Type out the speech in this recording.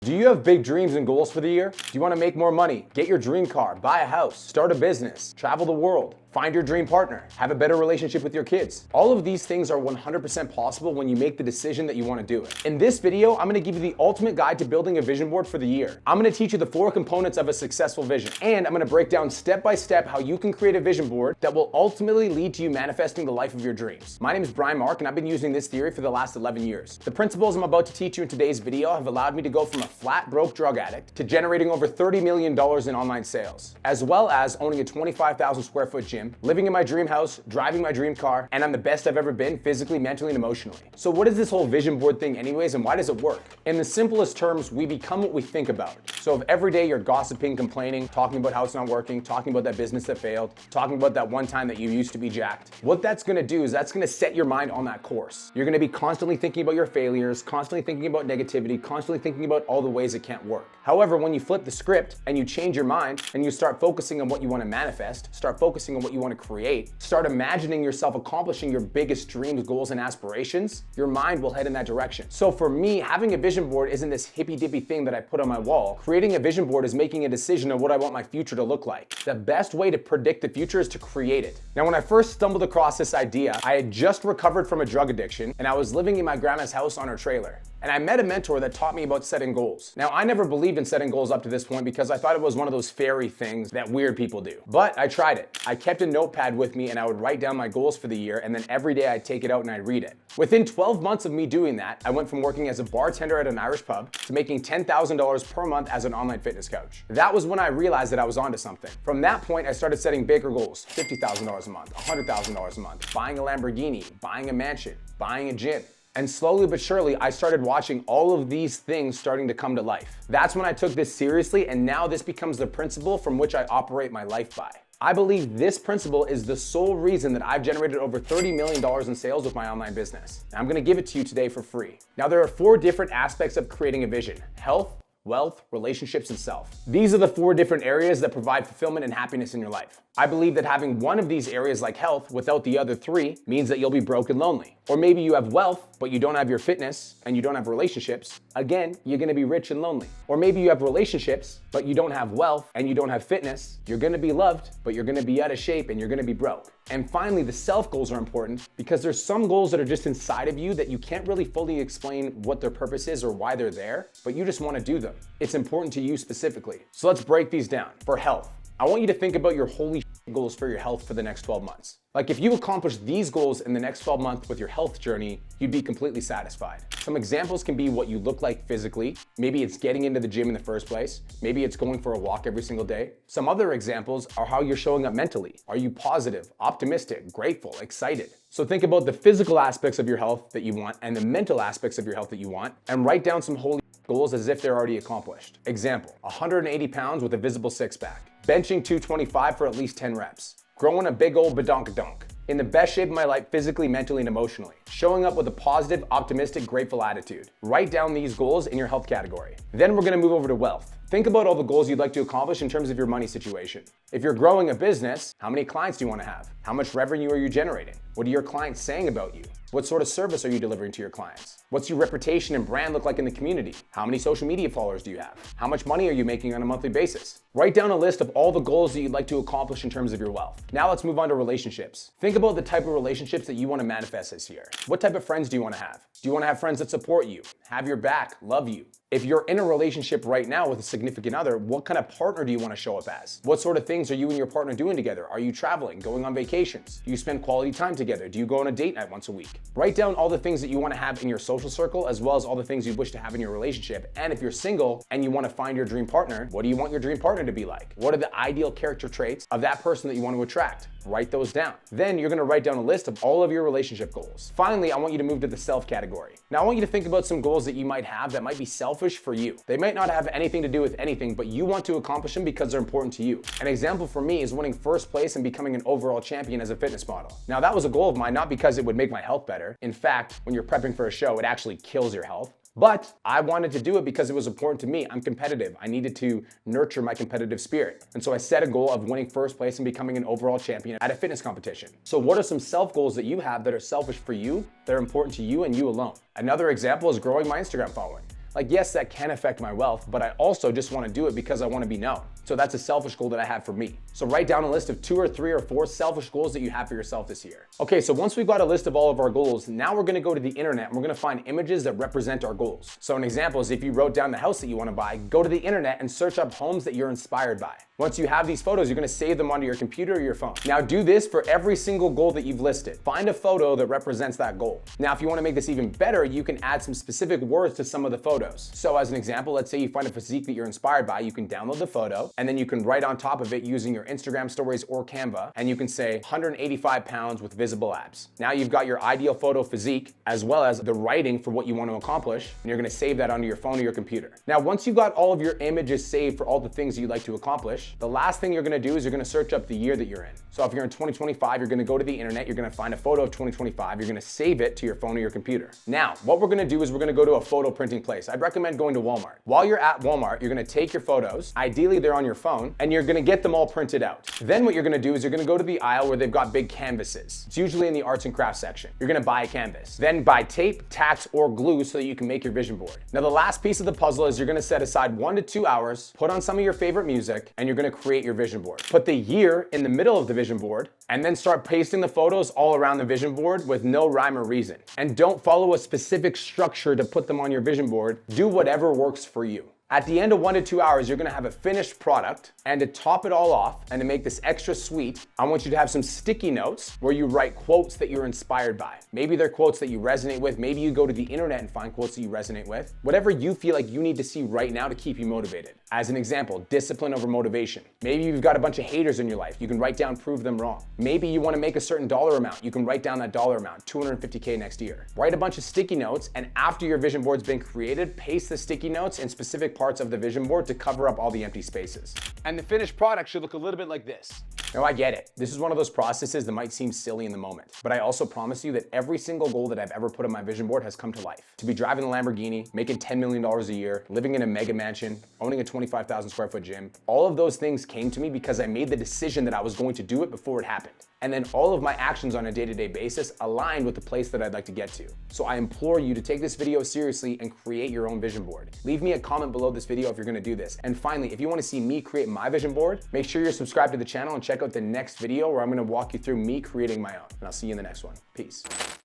Do you have big dreams and goals for the year? Do you want to make more money, get your dream car, buy a house, start a business, travel the world, find your dream partner, have a better relationship with your kids? All of these things are 100% possible when you make the decision that you want to do it. In this video, I'm going to give you the ultimate guide to building a vision board for the year. I'm going to teach you the 4 components of a successful vision, and I'm going to break down step by step how you can create a vision board that will ultimately lead to you manifesting the life of your dreams. My name is Brian Mark, and I've been using this theory for the last 11 years. The principles I'm about to teach you in today's video have allowed me to go from a flat broke drug addict to generating over $30 million in online sales, as well as owning a 25,000 square foot gym, living in my dream house, driving my dream car, and I'm the best I've ever been physically, mentally, and emotionally. So what is this whole vision board thing anyways, and why does it work? In the simplest terms, we become what we think about. So if every day you're gossiping, complaining, talking about how it's not working, talking about that business that failed, talking about that one time that you used to be jacked, what that's gonna do is that's gonna set your mind on that course. You're gonna be constantly thinking about your failures, constantly thinking about negativity, constantly thinking about all the ways it can't work. However, when you flip the script and you change your mind and you start focusing on what you want to manifest, start focusing on what you want to create, start imagining yourself accomplishing your biggest dreams, goals, and aspirations, your mind will head in that direction. So for me, having a vision board isn't this hippy-dippy thing that I put on my wall. Creating a vision board is making a decision on what I want my future to look like. The best way to predict the future is to create it. Now, when I first stumbled across this idea, I had just recovered from a drug addiction and I was living in my grandma's house on her trailer. And I met a mentor that taught me about setting goals. Now, I never believed in setting goals up to this point because I thought it was one of those fairy things that weird people do. But I tried it. I kept a notepad with me and I would write down my goals for the year, and then every day I'd take it out and I'd read it. Within 12 months of me doing that, I went from working as a bartender at an Irish pub to making $10,000 per month as an online fitness coach. That was when I realized that I was onto something. From that point, I started setting bigger goals: $50,000 a month, $100,000 a month, buying a Lamborghini, buying a mansion, buying a gym. And slowly but surely, I started watching all of these things starting to come to life. That's when I took this seriously, and now this becomes the principle from which I operate my life by. I believe this principle is the sole reason that I've generated over $30 million in sales with my online business. And I'm gonna give it to you today for free. Now, there are 4 different aspects of creating a vision: health, wealth, relationships, and self. These are the 4 different areas that provide fulfillment and happiness in your life. I believe that having one of these areas, like health, without the other 3 means that you'll be broke and lonely. Or maybe you have wealth, but you don't have your fitness and you don't have relationships. Again, you're gonna be rich and lonely. Or maybe you have relationships, but you don't have wealth and you don't have fitness. You're gonna be loved, but you're gonna be out of shape and you're gonna be broke. And finally, the self goals are important because there's some goals that are just inside of you that you can't really fully explain what their purpose is or why they're there, but you just wanna do them. It's important to you specifically. So let's break these down. For health, I want you to think about your holy goals for your health for the next 12 months. Like, if you accomplish these goals in the next 12 months with your health journey, you'd be completely satisfied. Some examples can be what you look like physically. Maybe it's getting into the gym in the first place. Maybe it's going for a walk every single day. Some other examples are how you're showing up mentally. Are you positive, optimistic, grateful, excited? So think about the physical aspects of your health that you want and the mental aspects of your health that you want, and write down some holy goals as if they're already accomplished. Example: 180 pounds with a visible six-pack. Benching 225 for at least 10 reps. Growing a big old badonkadonk. In the best shape of my life physically, mentally, and emotionally. Showing up with a positive, optimistic, grateful attitude. Write down these goals in your health category. Then we're gonna move over to wealth. Think about all the goals you'd like to accomplish in terms of your money situation. If you're growing a business, how many clients do you want to have? How much revenue are you generating? What are your clients saying about you? What sort of service are you delivering to your clients? What's your reputation and brand look like in the community? How many social media followers do you have? How much money are you making on a monthly basis? Write down a list of all the goals that you'd like to accomplish in terms of your wealth. Now let's move on to relationships. Think about the type of relationships that you want to manifest this year. What type of friends do you want to have? Do you want to have friends that support you, have your back, love you? If you're in a relationship right now with a significant other, what kind of partner do you want to show up as? What sort of things are you and your partner doing together? Are you traveling, going on vacations? Do you spend quality time together? Do you go on a date night once a week? Write down all the things that you want to have in your social circle, as well as all the things you wish to have in your relationship. And if you're single and you want to find your dream partner, what do you want your dream partner to be like? What are the ideal character traits of that person that you want to attract? Write those down. Then you're gonna write down a list of all of your relationship goals. Finally, I want you to move to the self category. Now, I want you to think about some goals that you might have that might be selfish for you. They might not have anything to do with anything, but you want to accomplish them because they're important to you. An example for me is winning first place and becoming an overall champion as a fitness model. Now, that was a goal of mine, not because it would make my health better. In fact, when you're prepping for a show, it actually kills your health. But I wanted to do it because it was important to me. I'm competitive. I needed to nurture my competitive spirit. And so I set a goal of winning first place and becoming an overall champion at a fitness competition. So what are some self goals that you have that are selfish for you, that are important to you and you alone? Another example is growing my Instagram following. Like, yes, that can affect my wealth, but I also just want to do it because I want to be known. So that's a selfish goal that I have for me. So write down a list of 2 or 3 or 4 selfish goals that you have for yourself this year. Okay, so once we've got a list of all of our goals, now we're gonna go to the internet and we're gonna find images that represent our goals. So an example is if you wrote down the house that you wanna buy, go to the internet and search up homes that you're inspired by. Once you have these photos, you're gonna save them onto your computer or your phone. Now do this for every single goal that you've listed. Find a photo that represents that goal. Now, if you wanna make this even better, you can add some specific words to some of the photos. So as an example, let's say you find a physique that you're inspired by, you can download the photo and then you can write on top of it using your Instagram stories or Canva, and you can say 185 pounds with visible abs. Now you've got your ideal photo physique as well as the writing for what you want to accomplish, and you're gonna save that onto your phone or your computer. Now, once you've got all of your images saved for all the things you'd like to accomplish, the last thing you're gonna do is you're gonna search up the year that you're in. So if you're in 2025, you're gonna go to the internet, you're gonna find a photo of 2025, you're gonna save it to your phone or your computer. Now, what we're gonna do is we're gonna go to a photo printing place. I'd recommend going to Walmart. While you're at Walmart, you're gonna take your photos, ideally they're on your phone, and you're gonna get them all printed out. Then what you're gonna do is you're gonna go to the aisle where they've got big canvases. It's usually in the arts and crafts section. You're gonna buy a canvas. Then buy tape, tacks, or glue so that you can make your vision board. Now the last piece of the puzzle is you're gonna set aside 1 to 2 hours, put on some of your favorite music, and you're gonna create your vision board. Put the year in the middle of the vision board, and then start pasting the photos all around the vision board with no rhyme or reason. And don't follow a specific structure to put them on your vision board. Do whatever works for you. At the end of 1 to 2 hours, you're gonna have a finished product, and to top it all off and to make this extra sweet, I want you to have some sticky notes where you write quotes that you're inspired by. Maybe they're quotes that you resonate with. Maybe you go to the internet and find quotes that you resonate with. Whatever you feel like you need to see right now to keep you motivated. As an example, discipline over motivation. Maybe you've got a bunch of haters in your life. You can write down, prove them wrong. Maybe you wanna make a certain dollar amount. You can write down that dollar amount, 250K next year. Write a bunch of sticky notes, and after your vision board's been created, paste the sticky notes in specific parts of the vision board to cover up all the empty spaces. And the finished product should look a little bit like this. Now I get it. This is one of those processes that might seem silly in the moment, but I also promise you that every single goal that I've ever put on my vision board has come to life. To be driving a Lamborghini, making $10 million a year, living in a mega mansion, owning a 25,000 square foot gym, all of those things came to me because I made the decision that I was going to do it before it happened. And then all of my actions on a day-to-day basis aligned with the place that I'd like to get to. So I implore you to take this video seriously and create your own vision board. Leave me a comment below this video if you're gonna do this. And finally, if you wanna see me create my vision board, make sure you're subscribed to the channel and check out the next video where I'm gonna walk you through me creating my own. And I'll see you in the next one. Peace.